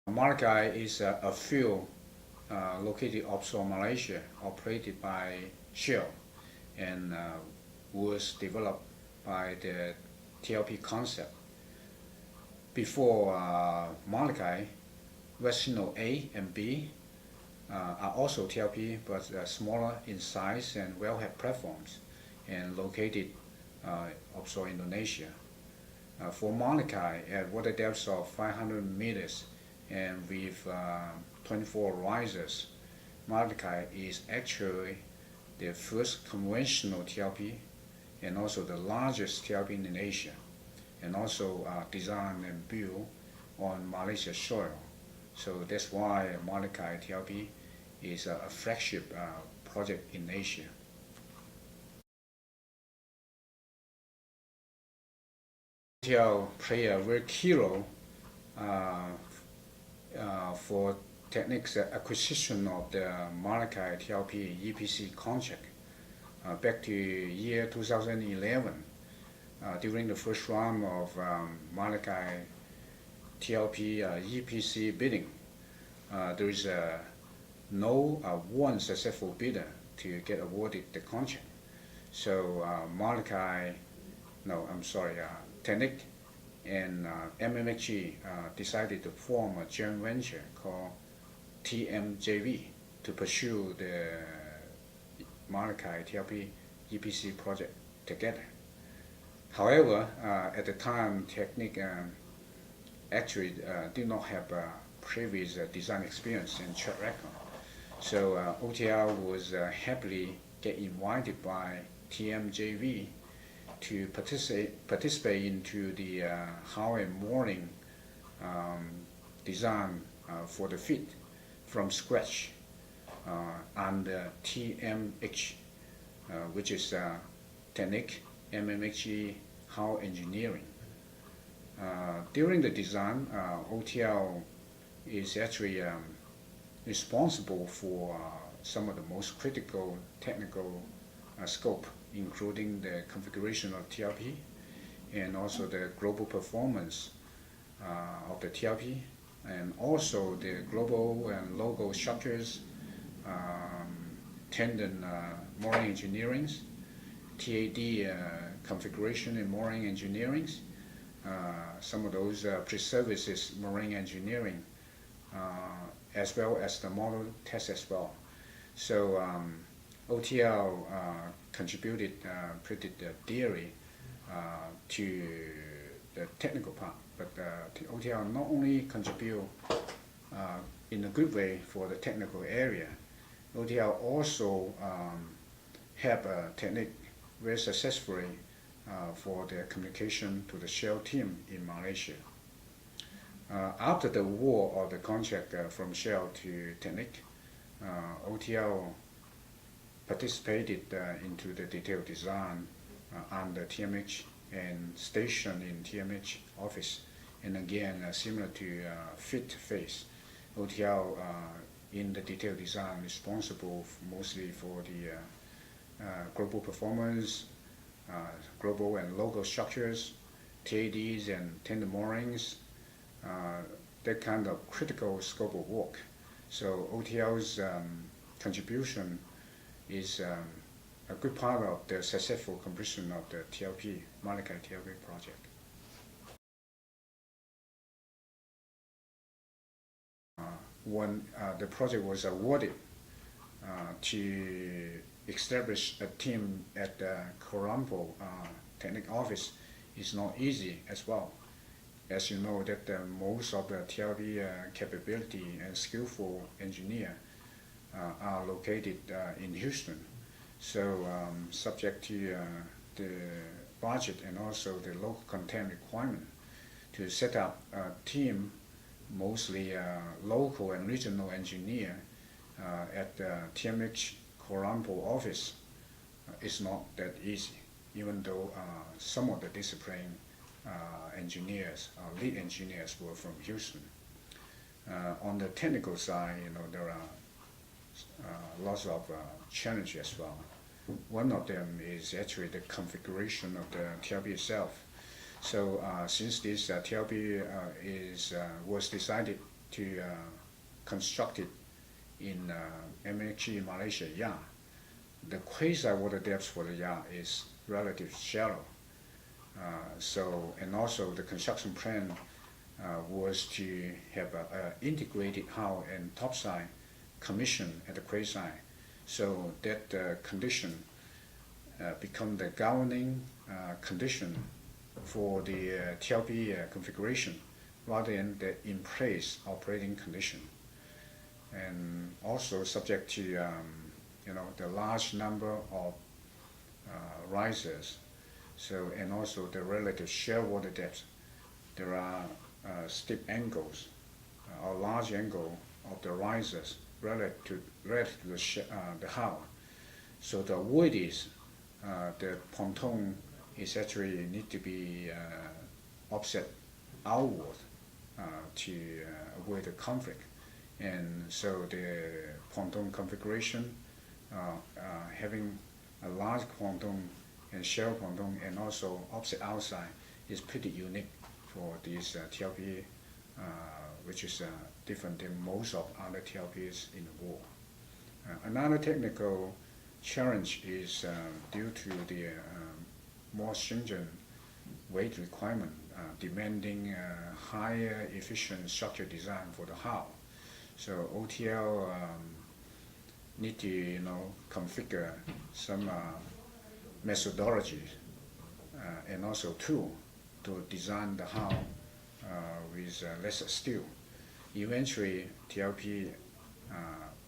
Malikai is a field located offshore Malaysia, operated by Shell, and was developed by the TLP concept. Before Malikai, Vecino A and B are also TLP, but smaller in size and wellhead platforms, and located offshore Indonesia. For Malikai, at water depths of 500 meters and with 24 risers, Malikai is actually the first conventional TLP and also the largest TLP in Asia, and also designed and built on Malaysia soil. So that's why Malikai TLP is a flagship project in Asia. TL play a very key role for Technic's acquisition of the Malikai TLP EPC contract back to year 2011. During the first round of Malikai TLP EPC bidding, there is no one successful bidder to get awarded the contract. So Technic and MMHG decided to form a joint venture called TMJV to pursue the Malikai TLP EPC project together. However, at the time, Technic actually did not have previous design experience and track record. So OTL was happily get invited by TMJV to participate into the hull and mooring design for the fit from scratch under TMH, which is Technic MMHG hull engineering. During the design, OTL is actually responsible for some of the most critical technical scope, including the configuration of TLP and also the global performance of the TLP, and also the global and local structures, tendon mooring engineering, TAD configuration and mooring engineering, some of those pre-services marine engineering, as well as the model test as well. So OTL contributed pretty dearly to the technical part, but OTL not only contribute in a good way for the technical area, OTL also helped Technic very successfully for their communication to the Shell team in Malaysia. After the award of the contract from Shell to Technic, OTL participated into the detailed design under TMH and stationed in TMH office. And again, similar to fit phase, OTL in the detailed design responsible mostly for the global performance, global and local structures, TADs and tender moorings, that kind of critical scope of work. So OTL's contribution is a good part of the successful completion of the TLP, Malikai TLP project. When the project was awarded, to establish a team at the Colombo Technic office is not easy as well. As you know, that most of the TLP capability and skillful engineer are located in Houston. So subject to the budget and also the local content requirement, to set up a team, mostly local and regional engineer at the TMH Colombo office is not that easy, even though some of the discipline engineers, lead engineers were from Houston. On the technical side, there are lots of challenges as well. One of them is actually the configuration of the TLP itself. So since this TLP was decided to construct it in MHE Malaysia yard. The quasi water depth for the yard is relatively shallow. And also the construction plan was to have an integrated hull and topside commission at the quasi, so that condition become the governing condition for the TLP configuration rather than the in-place operating condition. And also subject to the large number of risers, and also the relative shear water depth. There are steep angles or large angle of the risers relative to the hull. So the avoid is the pontoon is actually need to be offset outward to avoid the conflict. And so the pontoon configuration, having a large pontoon and shallow pontoon and also offset outside is pretty unique for this TLP, which is different than most of other TLPs in the world. Another technical challenge is due to the more stringent weight requirement, demanding higher efficient structure design for the hull. So OTL need to configure some methodology and also tool to design the hull with less steel. Eventually,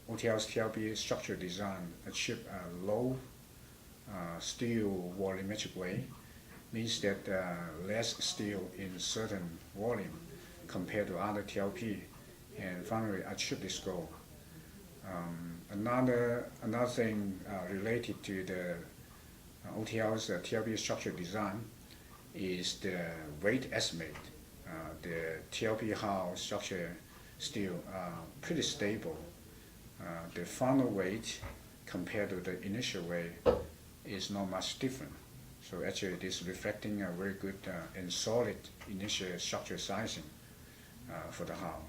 OTL's TLP structure design achieve a low steel volumetric weight, means that less steel in certain volume compared to other TLP, and finally achieve this goal. Another thing related to the OTL's TLP structure design is the weight estimate. The TLP hull structure still pretty stable. The final weight compared to the initial weight is not much different. So actually it is reflecting a very good and solid initial structure sizing for the hull.